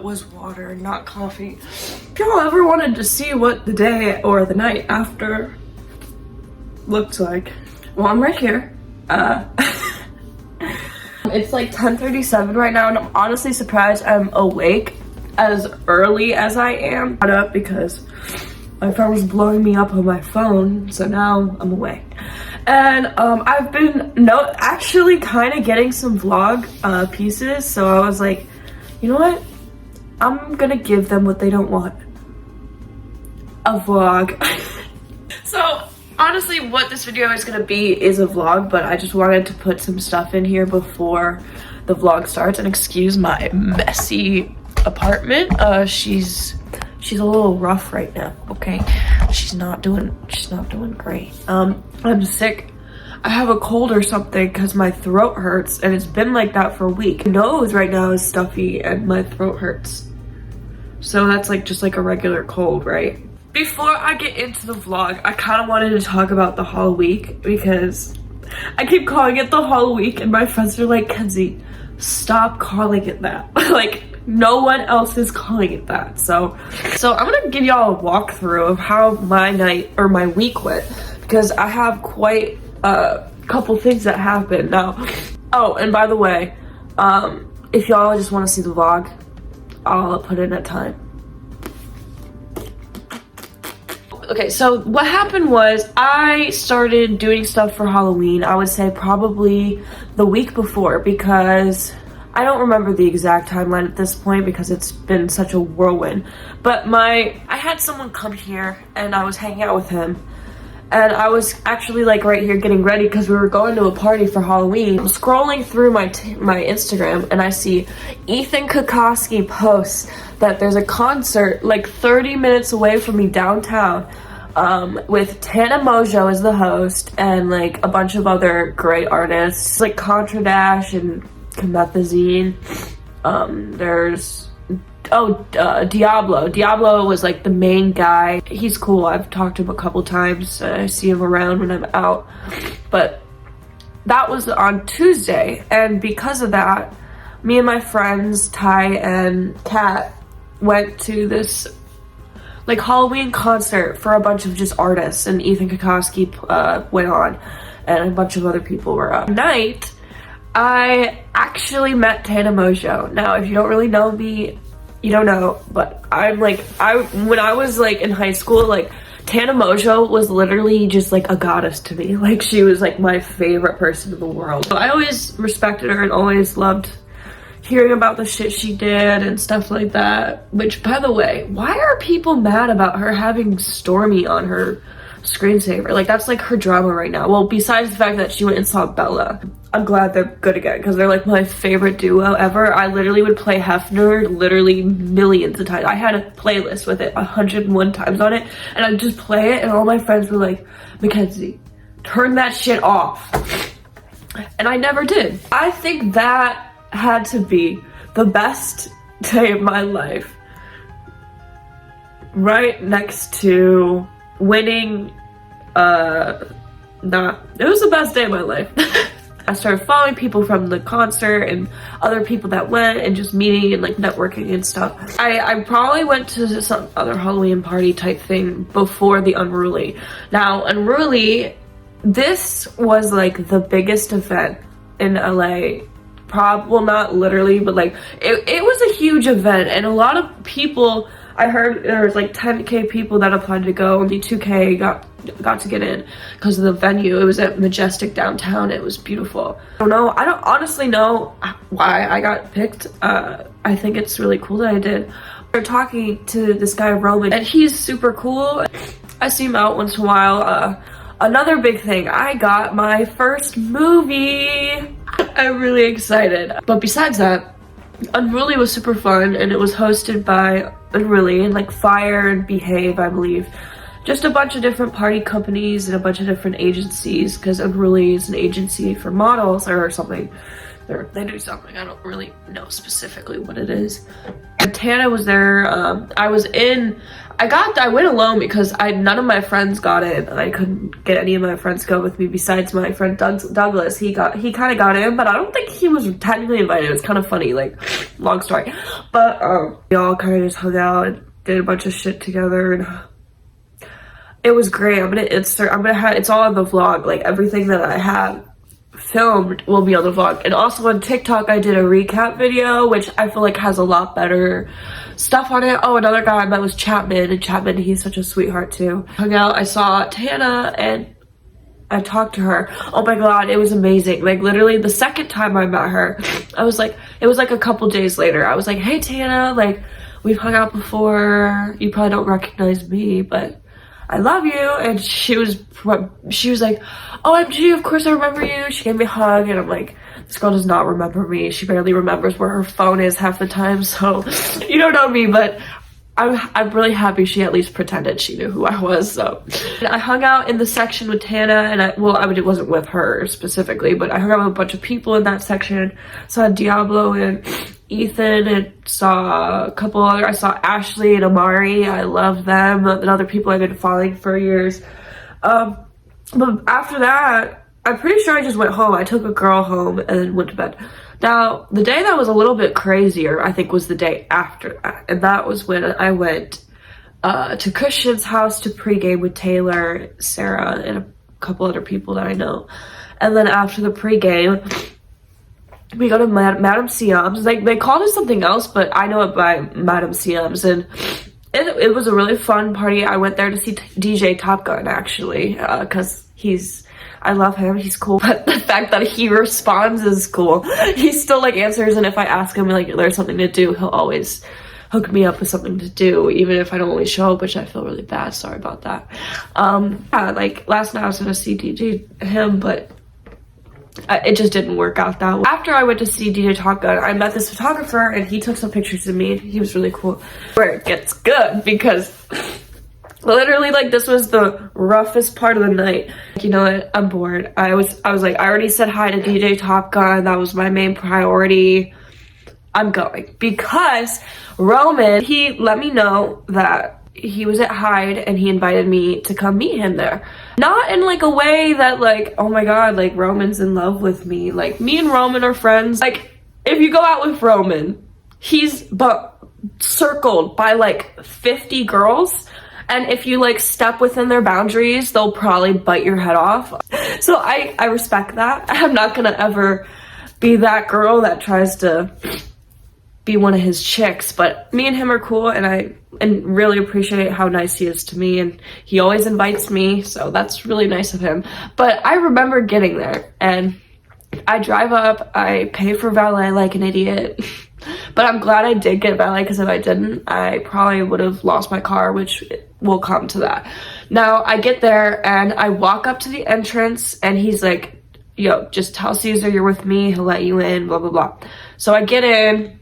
was water, not coffee. If y'all ever wanted to see what the day or the night after looks like, well, I'm right here. It's like 10:37 right now, and I'm honestly surprised I'm awake as early as I am. Got up because my friend was blowing me up on my phone, so now I'm awake. And I've been actually kind of getting some vlog pieces, so I was like, you know what? I'm gonna give them what they don't want. A vlog. So honestly, what this video is gonna be is a vlog, but I just wanted to put some stuff in here before the vlog starts. And excuse my messy apartment. She's a little rough right now, okay? She's not doing great. I'm sick. I have a cold or something because my throat hurts, and it's been like that for a week. My nose right now is stuffy and my throat hurts. So that's like just like a regular cold, right? Before I get into the vlog, I kind of wanted to talk about the Hall Week because I keep calling it the Hall Week, and my friends are like, Kenzie, stop calling it that. Like, no one else is calling it that. So I'm gonna give y'all a walkthrough of how my night or my week went, because I have quite a couple things that happened now. Oh, and by the way, if y'all just want to see the vlog, I'll put in a time. Okay, so what happened was I started doing stuff for Halloween, I would say probably the week before, because I don't remember the exact timeline at this point because it's been such a whirlwind. But I had someone come here and I was hanging out with him. And I was actually like right here getting ready because we were going to a party for Halloween. I'm scrolling through my Instagram and I see Ethan Kokoski posts that there's a concert like 30 minutes away from me downtown, with Tana Mojo as the host and like a bunch of other great artists like Contra Dash and Comethazine. There's Diablo. Diablo was like the main guy. He's cool. I've talked to him a couple times. I see him around when I'm out. But that was on Tuesday, and because of that, me and my friends Ty and Kat went to this like Halloween concert for a bunch of just artists, and Ethan Kokoski went on, and a bunch of other people were up. Night, I actually met Tana Mojo. Now, if you don't really know me, you don't know, but when I was like in high school, like Tana Mojo was literally just like a goddess to me. Like, she was like my favorite person in the world. So I always respected her and always loved hearing about the shit she did and stuff like that. Which, by the way, why are people mad about her having Stormy on her screensaver? Like, that's like her drama right now. Well, besides the fact that she went and saw Bella, I'm glad they're good again because they're like my favorite duo ever. I literally would play Hefner literally millions of times. I had a playlist with it 101 times on it, and I'd just play it, and all my friends were like, Mackenzie, turn that shit off. And I never did. I think that had to be the best day of my life, right next to winning. It was the best day of my life. I started following people from the concert and other people that went and just meeting and like networking and stuff. I probably went to some other Halloween party type thing before the Unruly. Now, Unruly, this was like the biggest event in LA. Well, not literally, but like it was a huge event, and a lot of people, I heard there was like 10K people that applied to go, only 2K got to get in because of the venue. It was at Majestic downtown. It was beautiful. I don't honestly know why I got picked. I think it's really cool that I did. We're talking to this guy Roman, and he's super cool. I see him out once in a while. Another big thing, I got my first movie. I'm really excited. But besides that, Unruly was super fun, and it was hosted by Unruly and like Fire and Behave, I believe. Just a bunch of different party companies and a bunch of different agencies, because Karvi is an agency for models or something. They do something, I don't really know specifically what it is. And Tana was there. I went alone because none of my friends got in, and I couldn't get any of my friends to go with me besides my friend Douglas. He kind of got in, but I don't think he was technically invited. It's kind of funny, like long story. But we all kind of just hung out and did a bunch of shit together, and it was great. I'm gonna have, it's all on the vlog. Like everything that I have filmed will be on the vlog. And also on TikTok I did a recap video, which I feel like has a lot better stuff on it. Oh, another guy I met was Chapman, and Chapman, he's such a sweetheart too. Hung out, I saw Tana and I talked to her. Oh my god, it was amazing. Like literally the second time I met her, I was like, it was like a couple days later, I was like, hey Tana, like we've hung out before, you probably don't recognize me, but I love you. And she was like, OMG, of course I remember you. She gave me a hug, and I'm like, this girl does not remember me. She barely remembers where her phone is half the time, so you don't know me, but I'm really happy she at least pretended she knew who I was. So and I hung out in the section with Tana, and it wasn't with her specifically, but I hung out with a bunch of people in that section. Saw Diablo and Ethan, and saw a couple other, I saw Ashley and Amari. I love them, and other people I've been following for years. But after that, I'm pretty sure I just went home. I took a girl home and then went to bed. Now, the day that was a little bit crazier, I think, was the day after that. And that was when I went to Christian's house to pregame with Taylor, Sarah, and a couple other people that I know. And then after the pregame, we go to Madame Siam's. Like, they called it something else, but I know it by Madame Siam's. And it was a really fun party. I went there to see DJ Top Gun, actually, because I love him, he's cool, but the fact that he responds is cool. He still like answers, and if I ask him like there's something to do, he'll always hook me up with something to do, even if I don't always show up, which I feel really bad, sorry about that. Yeah, like last night I was gonna see him, but it just didn't work out that way. After I went to see DJ Top Gun, I met this photographer, and he took some pictures of me. He was really cool. Where it gets good, because literally, like, this was the roughest part of the night. Like, you know what? I'm bored. I was like, I already said hi to DJ Top Gun. That was my main priority. I'm going. Because Roman, he let me know that he was at Hyde, and he invited me to come meet him there. Not in, like, a way that, like, oh my god, like, Roman's in love with me. Like, me and Roman are friends. Like, if you go out with Roman, he's circled by, like, 50 girls. And if you like step within their boundaries, they'll probably bite your head off. So I respect that. I'm not gonna ever be that girl that tries to be one of his chicks, but me and him are cool, and I really appreciate how nice he is to me, and he always invites me, so that's really nice of him. But I remember getting there, and I drive up, I pay for valet like an idiot. But I'm glad I did get valet, because if I didn't, I probably would have lost my car, which will come to that. Now, I get there, and I walk up to the entrance, and he's like, yo, just tell Caesar you're with me, he'll let you in, blah, blah, blah. So I get in,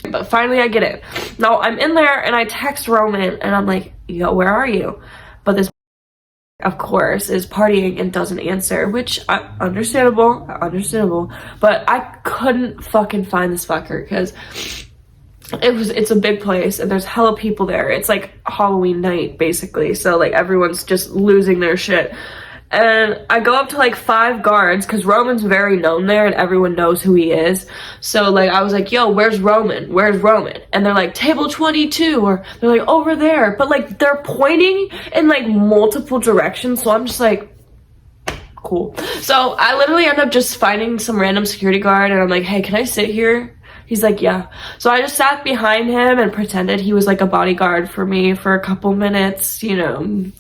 but finally I get in. Now, I'm in there, and I text Roman, and I'm like, yo, where are you? But this, of course, is partying and doesn't answer, which understandable, but I couldn't fucking find this fucker, because it's a big place, and there's hella people there. It's like Halloween night, basically, so like everyone's just losing their shit. And I go up to like 5 guards, because Roman's very known there and everyone knows who he is. So like I was like, yo, where's Roman? And they're like, table 22, or they're like, over there. But like they're pointing in like multiple directions, so I'm just like, cool. So I literally end up just finding some random security guard, and I'm like, hey, can I sit here? He's like, yeah. So I just sat behind him and pretended he was like a bodyguard for me for a couple minutes, you know. And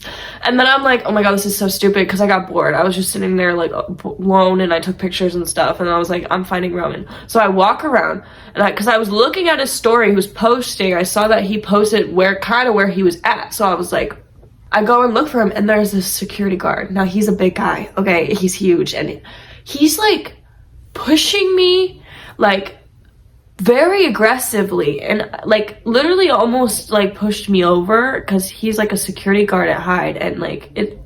then I'm like, oh my god, this is so stupid, because I got bored. I was just sitting there like alone, and I took pictures and stuff, and I was like, I'm finding Roman. So I walk around, and because I was looking at his story, he was posting, I saw that he posted where he was at. So I was like, I go and look for him, and there's this security guard. Now, he's a big guy, okay? He's huge, and he's like pushing me like very aggressively, and like literally almost like pushed me over, because he's like a security guard at Hyde, and like it,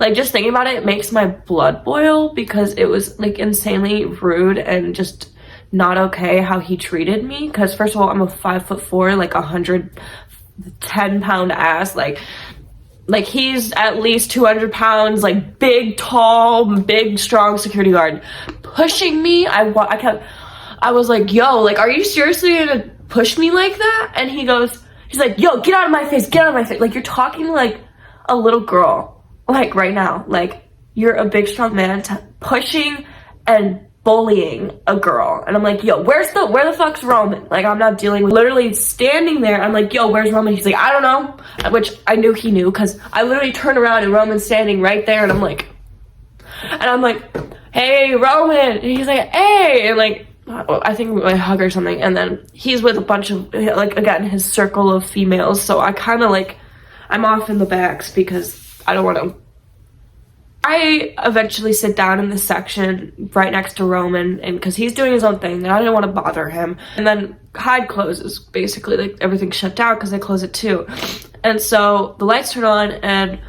like just thinking about it, it makes my blood boil, because it was like insanely rude and just not okay how he treated me. Because first of all, I'm a 5'4", like 110-pound ass, like he's at least 200 pounds, like big, tall, big, strong security guard pushing me. I was like, yo, like, are you seriously gonna push me like that? And he's like, yo, get out of my face, get out of my face. Like, you're talking like a little girl, like right now. Like, you're a big, strong man pushing and bullying a girl. And I'm like, yo, where the fuck's Roman? Like, I'm not dealing with, literally standing there. I'm like, yo, where's Roman? He's like, I don't know. Which I knew he knew, because I literally turned around and Roman's standing right there. And I'm like, hey, Roman. And he's like, hey. And like, I think I hug or something. And then he's with a bunch of, like, again, his circle of females. So I kind of like, I'm off in the backs because I don't want to. I eventually sit down in the section right next to Roman, and because he's doing his own thing and I didn't want to bother him. And then Hyde closes, basically, like everything's shut down because they close it too. And so the lights turn on and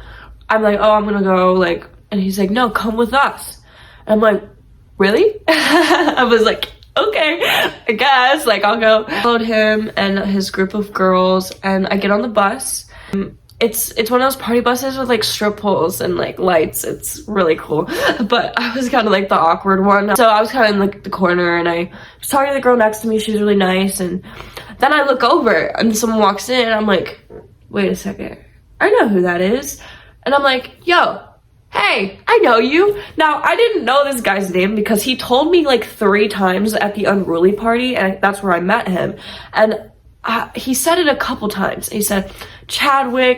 I'm like, oh, I'm gonna go, like, and he's like, no, come with us. And I'm like, really? I was like, okay, I guess, like, I'll go. I followed him and his group of girls, and I get on the bus. It's one of those party buses with like strip poles and like lights. It's really cool. But I was kind of like the awkward one. So I was kind of in like the corner, and I was talking to the girl next to me. She was really nice. And then I look over and someone walks in, and I'm like, wait a second, I know who that is. And I'm like, yo, hey, I know you. Now, I didn't know this guy's name because he told me like 3 times at the Unruly party, and that's where I met him. And he said it a couple times. He said, Chapman.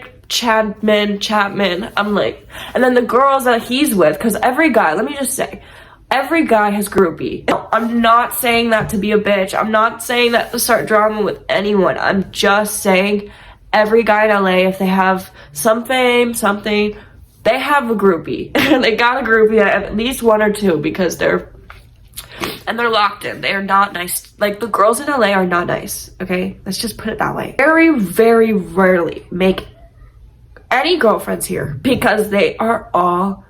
I'm like, and then the girls that he's with, because every guy, let me just say, every guy has groupie. No, I'm not saying that to be a bitch. I'm not saying that to start drama with anyone. I'm just saying every guy in LA, if they have some fame, something, they have a groupie. They got a groupie, at least 1 or 2, because they're locked in. They are not nice. Like, the girls in LA are not nice, okay? Let's just put it that way. Very, very rarely make any girlfriends here because they are all,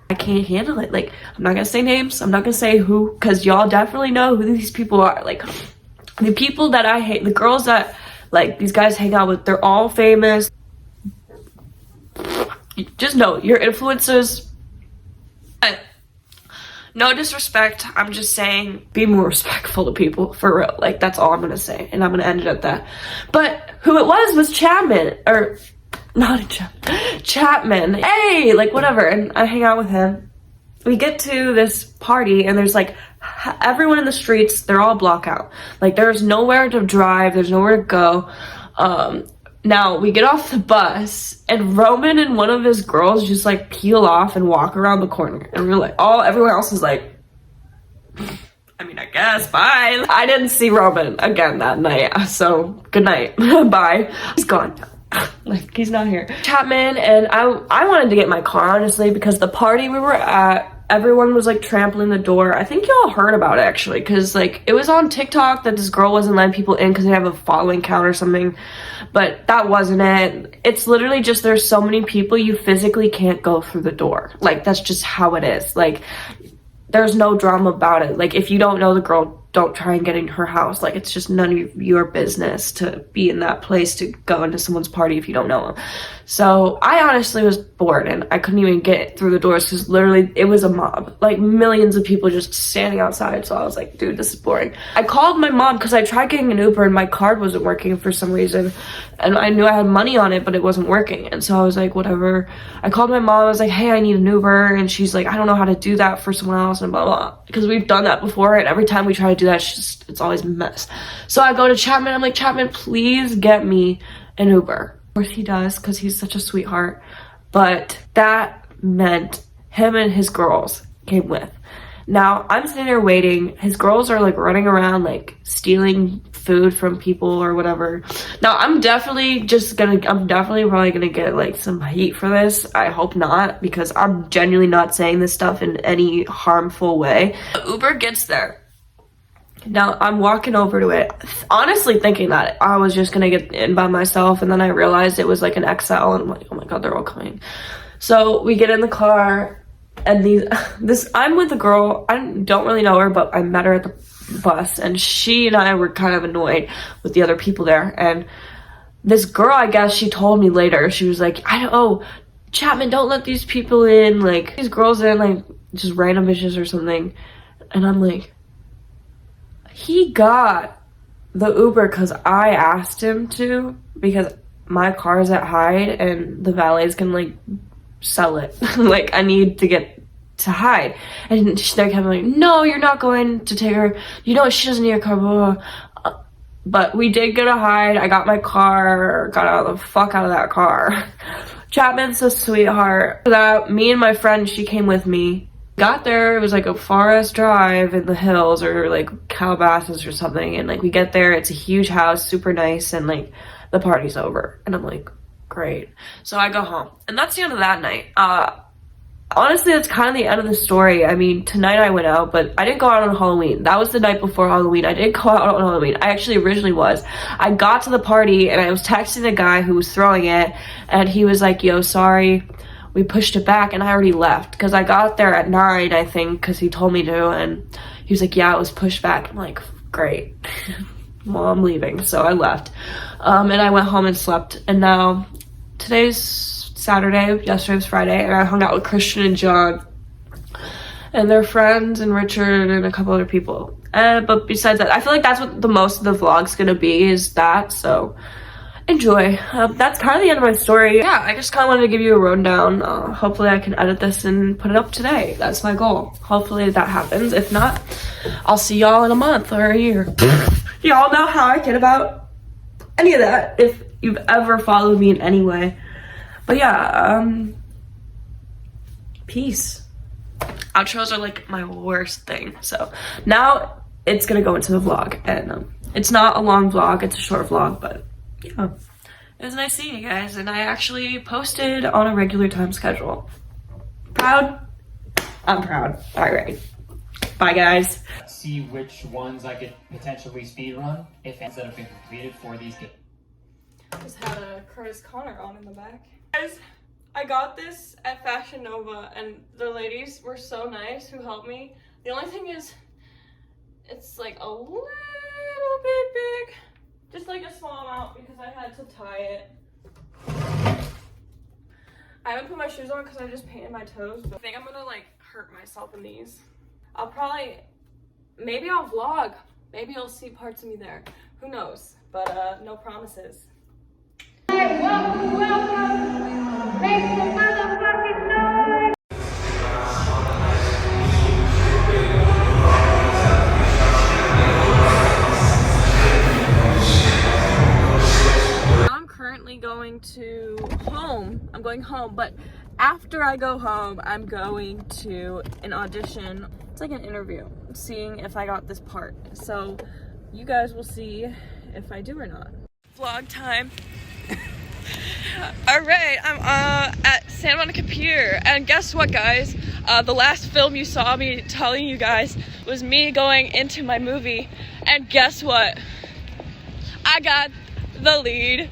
I can't handle it. Like, I'm not gonna say names. I'm not gonna say who, because y'all definitely know who these people are. Like, the people that I hate, the girls that, like, these guys hang out with, they're all famous. Just know, your influencers, no disrespect, I'm just saying, be more respectful to people, for real. Like, that's all I'm gonna say, and I'm gonna end it at that. But who it was Chapman, or not Chapman. Hey, like, whatever. And I hang out with him. We get to this party, and there's like everyone in the streets, they're all block out. Like, there's nowhere to drive, there's nowhere to go. Now we get off the bus, and Roman and one of his girls just like peel off and walk around the corner, and we're like, everyone else is like, I mean, I guess, bye. I didn't see Roman again that night, so good night. Bye. He's gone. Like, he's not here. Chapman, and I wanted to get my car, honestly, because the party we were at, everyone was like trampling the door. I think y'all heard about it, actually, because like it was on TikTok that this girl wasn't letting people in because they have a following count or something, but that wasn't it. It's literally just, there's so many people, you physically can't go through the door. Like, that's just how it is. Like, there's no drama about it. Like, if you don't know the girl, don't try and get in her house. Like, it's just none of your business to be in that place, to go into someone's party if you don't know them. So I honestly was bored, and I couldn't even get through the doors because literally it was a mob, like millions of people just standing outside. So I was like, dude, this is boring. I called my mom because I tried getting an Uber and my card wasn't working for some reason, and I knew I had money on it, but it wasn't working. And so I was like, whatever. I called my mom. I was like, hey, I need an Uber, and she's like, I don't know how to do that for someone else, and blah blah, because we've done that before, and every time we try to do that, it's always a mess. So I go to Chapman. I'm like, Chapman, please get me an Uber. Of course he does, because he's such a sweetheart. But that meant him and his girls came with. Now I'm sitting there waiting. His girls are like running around, like stealing food from people or whatever. Now I'm definitely probably gonna get like some heat for this. I hope not, because I'm genuinely not saying this stuff in any harmful way. Uber gets there. Now I'm walking over to it, honestly thinking that I was just gonna get in by myself, and then I realized it was like an XL, and I'm like, oh my god, they're all coming. So we get in the car, and I'm with a girl. I don't really know her, but I met her at the bus, and she and I were kind of annoyed with the other people there. And this girl, I guess she told me later, she was like, Chapman, don't let these people in, like these girls in, like just random bitches or something. And I'm like, He got the Uber because I asked him to, because my car's at Hyde and the valets can like sell it. Like I need to get to Hyde, and they're kind of like, no, you're not going to take her, you know, she doesn't need a car, blah, blah. But we did go to Hyde. I got my car, got out of the fuck out of that car. Chapman's a sweetheart. That me and my friend, she came with me. Got there, it was like a forest drive in the hills or like Calabasas or something, and like we get there, it's a huge house, super nice, and like the party's over, and I'm like, great. So I go home, and that's the end of that night. Honestly, that's kind of the end of the story. I mean, tonight I went out, but I didn't go out on Halloween. That was the night before Halloween. I didn't go out on Halloween. I actually originally was. I got to the party and I was texting the guy who was throwing it, and he was like, yo, sorry, we pushed it back, and I already left because I got there at 9, I think, because he told me to, and he was like, yeah, it was pushed back. I'm like, great. Well, I'm leaving, so I left. And I went home and slept, and now today's Saturday, yesterday was Friday, and I hung out with Christian and John and their friends and Richard and a couple other people. But besides that, I feel like that's what the most of the vlog's gonna be, is that, so enjoy. That's kind of the end of my story. Yeah, I just kind of wanted to give you a rundown. Hopefully I can edit this and put it up today. That's my goal. Hopefully that happens. If not, I'll see y'all in a month or a year. Y'all know how I get about any of that if you've ever followed me in any way. But yeah, peace. Outros are like my worst thing. So now it's gonna go into the vlog, and it's not a long vlog, it's a short vlog, but yeah. It was nice seeing you guys, and I actually posted on a regular time schedule. Proud? I'm proud. All right. Bye, guys. See which ones I could potentially speedrun if that have been completed for these games. Just had a Curtis Connor on in the back. Guys, I got this at Fashion Nova, and the ladies were so nice who helped me. The only thing is, it's like a little bit big. Just like a small amount because I had to tie it. I haven't put my shoes on because I just painted my toes, but I think I'm gonna like hurt myself in these. I'll probably, maybe I'll vlog. Maybe you'll see parts of me there. Who knows? But no promises. Hey, welcome. Make some motherfucking noise. I'm currently going to home. I'm going home, but after I go home, I'm going to an audition. It's like an interview, seeing if I got this part. So you guys will see if I do or not. Vlog time. All right, I'm at Santa Monica Pier, and guess what, guys? The last film you saw me telling you guys was me going into my movie, and guess what? I got the lead.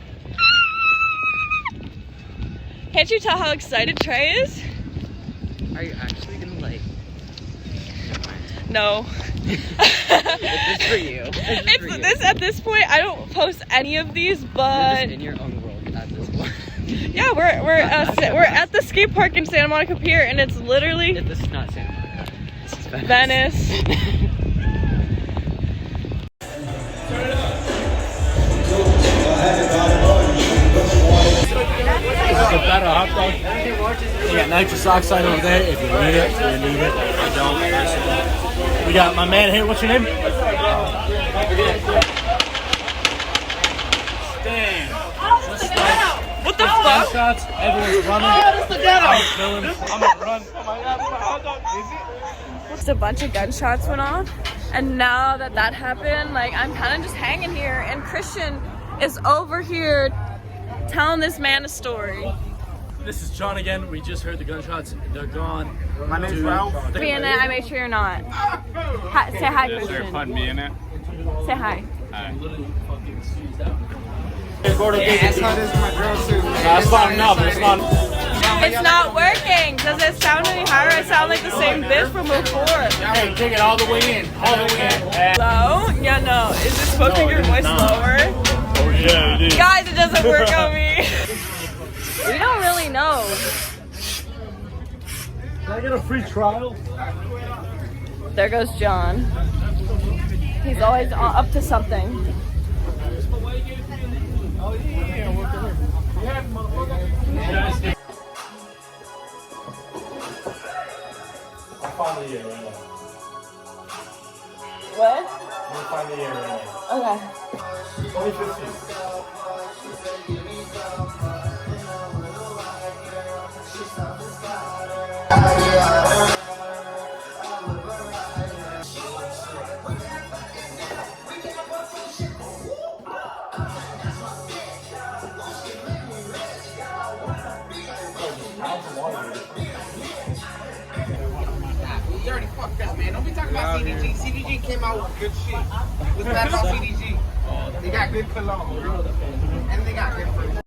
Can't you tell how excited Trey is? Are you actually gonna like? No. It's for you. It's at this point. I don't post any of these, but you're just in your own world at this point. Yeah, we're at the skate park in Santa Monica Pier, and it's literally. This is not Santa Monica. This is Venice. This is a better hot dog. You got nitrous oxide over there if you need it. You need it. I don't. We got my man here. What's your name? Stan. What the fuck? Shots. Everyone's running. Oh, that's the ghetto. I'm gonna run. Oh my god, my hot dog. Is it? Just a bunch of gunshots went off, and now that happened, like I'm kind of just hanging here, and Christian is over here telling this man a story. This is John again. We just heard the gunshots. They're gone. My name's Ralph. Be in it. I make sure you're not. Say hi, Christian. Pardon me in it. Say hi. That's my girl too. That's not enough. That's not. It's not working. Does it sound any higher? I sound like the same bitch from before. Hey, take it all the way in. All the way in. Low? Yeah, no. Is it supposed to make your voice lower? Oh yeah, it is. Guys, it doesn't work on me. We don't really know. Can I get a free trial? There goes John. He's always up to something. Find the year right now. What? I'm gonna find the year right now. Okay. 2015. You already fucked up, man. Don't be talking about CDG. CDG came out with good shit. What's bad about CDG? They got good cologne, bro. And they got good fruit.